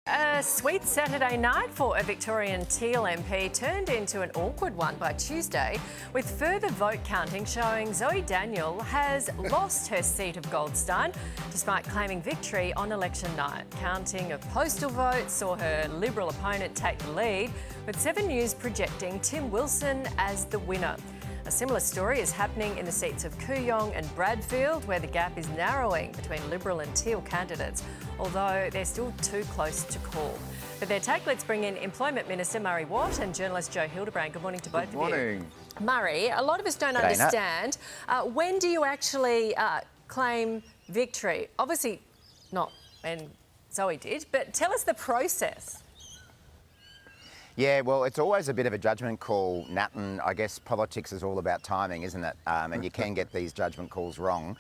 A sweet Saturday night for a Victorian Teal MP turned into an awkward one by Tuesday, with further vote counting showing Zoe Daniel has lost her seat of Goldstein despite claiming victory on election night. Counting of postal votes saw her Liberal opponent take the lead, with 7 News projecting Tim Wilson as the winner. A similar story is happening in the seats of Kooyong and Bradfield, where the gap is narrowing between Liberal and Teal candidates, although they're still too close to call. For their take, let's bring in Employment Minister Murray Watt and journalist Joe Hildebrand. Good morning to both of you. Good morning. Murray, a lot of us don't understand. When do you actually claim victory? Obviously not when Zoe did, but tell us the process. Yeah, well, it's always a bit of a judgment call, Nat, and I guess politics is all about timing, isn't it? And you can get these judgment calls wrong.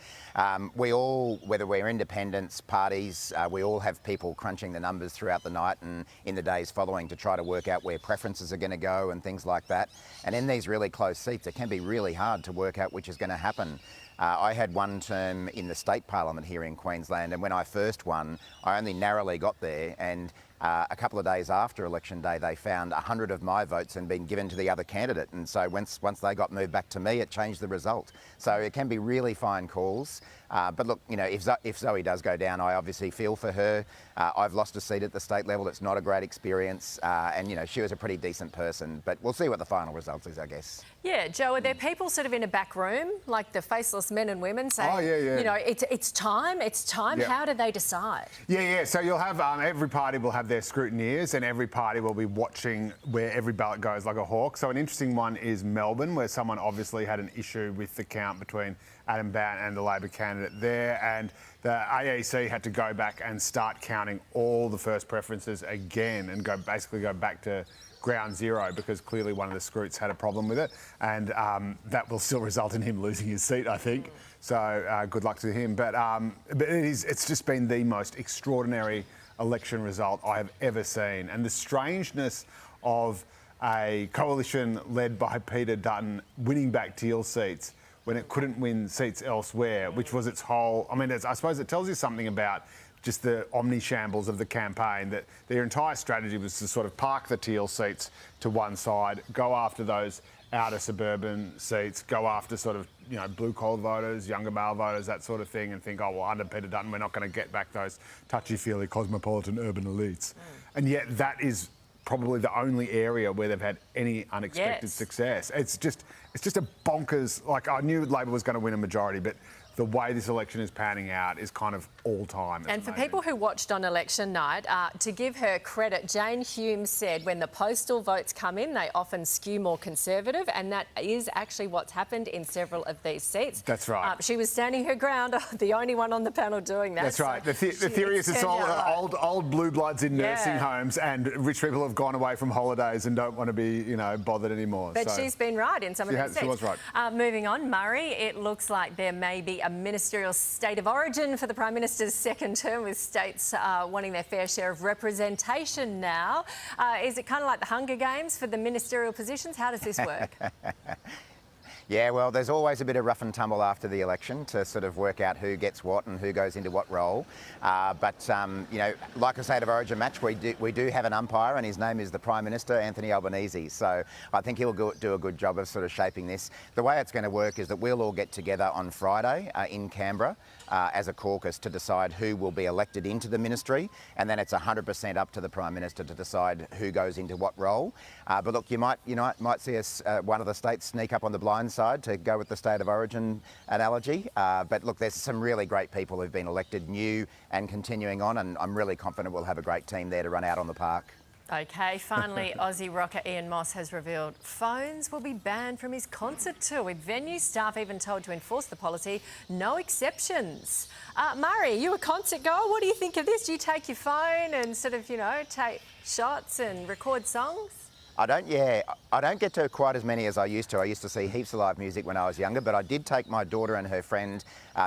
We all, whether we're independents, parties, we all have people crunching the numbers throughout the night and in the days following to try to work out where preferences are going to go and things like that. And in these really close seats, it can be really hard to work out which is going to happen. I had one term in the state parliament here in Queensland, and when I first won, I only narrowly got there, and a couple of days after election day, they found 100 of my votes had been given to the other candidate. And so once they got moved back to me, it changed the result. So it can be really fine calls. But look, you know, if Zoe does go down, I obviously feel for her. I've lost a seat at the state level. It's not a great experience. And, you know, she was a pretty decent person. But we'll see what the final result is, I guess. Yeah, Joe, are there people sort of in a back room, like the faceless men and women saying, Oh, yeah. you know, it's time? Yeah. How do they decide? Yeah. So you'll have, every party will have their scrutineers, and every party will be watching where every ballot goes like a hawk. So an interesting one is Melbourne, where someone obviously had an issue with the count between Adam Bowen and the Labor candidate there, and the AEC had to go back and start counting all the first preferences again and basically go back to ground zero, because clearly one of the scrutes had a problem with it, and that will still result in him losing his seat, I think. So good luck to him. But it's just been the most extraordinary election result I have ever seen, and the strangeness of a coalition led by Peter Dutton winning back Teal seats when it couldn't win seats elsewhere, which was its whole... I mean, I suppose it tells you something about just the omni-shambles of the campaign, that their entire strategy was to sort of park the Teal seats to one side, go after those outer suburban seats, go after sort of, you know, blue-collar voters, younger male voters, that sort of thing, and think, oh, well, under Peter Dutton, we're not going to get back those touchy-feely cosmopolitan urban elites. And yet that is probably the only area where they've had any unexpected success. It's just a bonkers... Like, I knew Labor was going to win a majority, but the way this election is panning out is kind of all-time. And for people who watched on election night, to give her credit, Jane Hume said when the postal votes come in, they often skew more Conservative, and that is actually what's happened in several of these seats. That's right. She was standing her ground, the only one on the panel doing that. That's right. The theory is it's all old blue bloods in nursing homes, and rich people have gone away from holidays and don't want to be, you know, bothered anymore. But she's been right in some of these seats. She was right. Moving on, Murray, it looks like there may be a ministerial state of origin for the Prime Minister's second term, with states wanting their fair share of representation now. Is it kind of like the Hunger Games for the ministerial positions? How does this work? Yeah, well, there's always a bit of rough and tumble after the election to sort of work out who gets what and who goes into what role. But you know, like a state of origin match, we do have an umpire, and his name is the Prime Minister, Anthony Albanese. So I think he'll do a good job of sort of shaping this. The way it's going to work is that we'll all get together on Friday in Canberra as a caucus to decide who will be elected into the ministry, and then it's 100% up to the Prime Minister to decide who goes into what role. But look, you might see us one of the states sneak up on the blind side to go with the state of origin analogy. But look, there's some really great people who've been elected new and continuing on, and I'm really confident we'll have a great team there to run out on the park. OK, finally, Aussie rocker Ian Moss has revealed phones will be banned from his concert tour, with venue staff even told to enforce the policy, no exceptions. Murray, you a concert goer? What do you think of this? Do you take your phone and sort of, you know, take shots and record songs? I don't get to quite as many as I used to. I used to see heaps of live music when I was younger, but I did take my daughter and her friend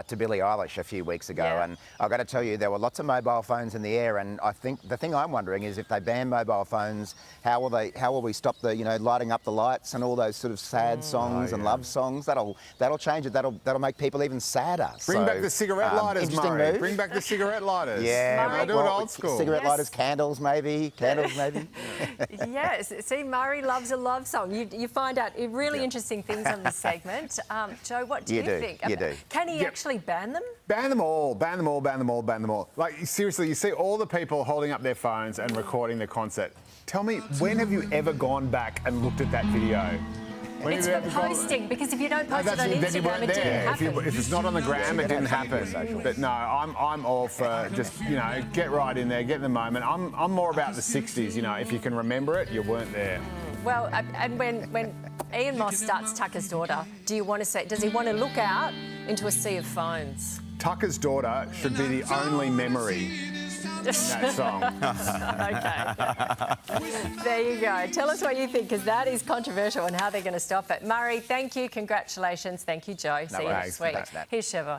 to Billie Eilish a few weeks ago, and I've got to tell you, there were lots of mobile phones in the air, and I think the thing I'm wondering is if they ban mobile phones, how will we stop the lighting up the lights and all those sort of sad songs and love songs? That'll change it. That'll make people even sadder. Bring back the cigarette lighters, interesting Murray. move. Bring back the cigarette lighters. Yeah, I'll do it old school. Cigarette lighters, candles maybe. Yes, see, Murray loves a love song. You find out really interesting things on this segment. Joe, what do you think? You do. Can he actually ban them? Ban them all, ban them all, ban them all, ban them all. Like, seriously, you see all the people holding up their phones and recording their concert. Tell me, when have you ever gone back and looked at that video? It's for posting, because if you don't post it on Instagram, it didn't happen. If it's not on the gram, it didn't happen. But no, I'm all for just, get right in there, get in the moment. I'm more about the 60s, if you can remember it, you weren't there. Well, and when Ian Moss starts Tucker's Daughter, do you want to say, does he want to look out into a sea of phones? Tucker's Daughter should be the only memory in that song. Okay. There you go. Tell us what you think, because that is controversial and how they're going to stop it. Murray, thank you. Congratulations. Thank you, Joe. See you next week. Here's Siobhan.